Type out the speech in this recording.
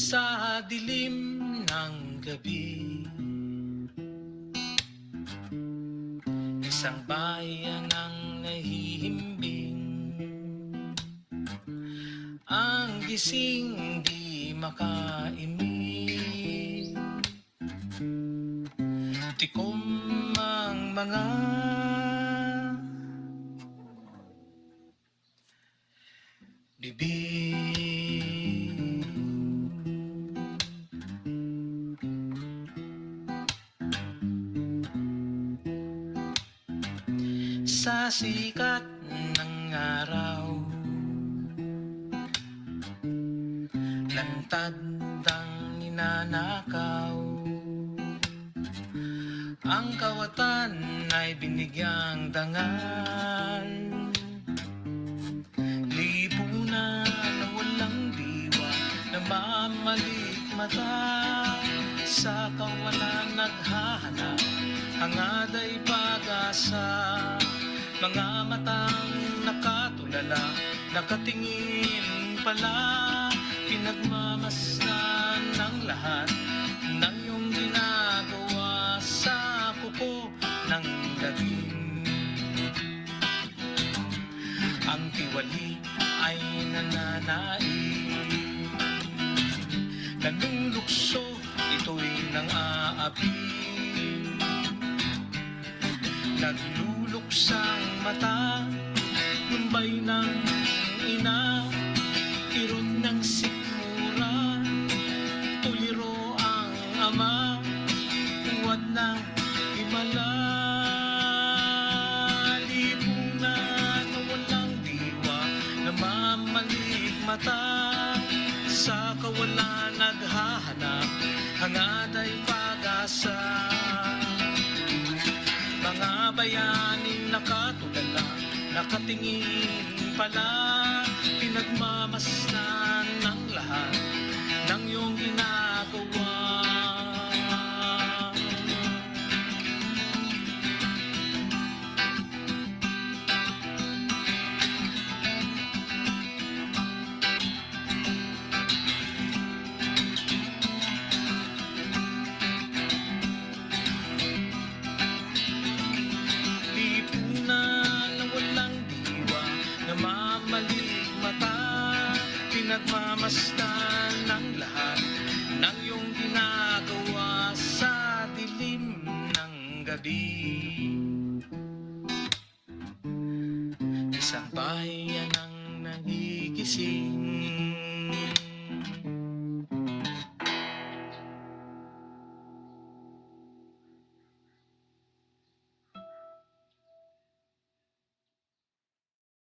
Sa dilim ng gabi, isang bayan ang nahihimbing. Ang gising di makaimik, tikom ang mga bibig. Sa sikat ng araw, lantad ang ninanakaw. Ang kawatan ay binigyang dangal, lipunan na walang diwa, namamalikmata. Sa kawalan naghahanap, hangad ay pag-asa. Mga matang nakatulala, nakatingin pala, pinagmamasdan ng lahat ng iyong ginagawa sa kuko ng daging. Ang tiwali ay nananaig, nanulukso, ito'y nang-aapi. Nagluluksang mata, lumbay ng ina, kirot ng sikmura, tuliro ang ama, huwad ng himala. Lipunan na walang diwa, namamalikmata. Sa kawalan naghahanap, hangad ay pag-asa. Mga bayaning nakatulala, nakatingin pala, pinagmamasdan ng lahat ng iyong ginagawa. Namamalikmata, pinagmamasdan ng lahat ng iyong ginagawa sa dilim ng gabi. Isang bayan ang nagigising,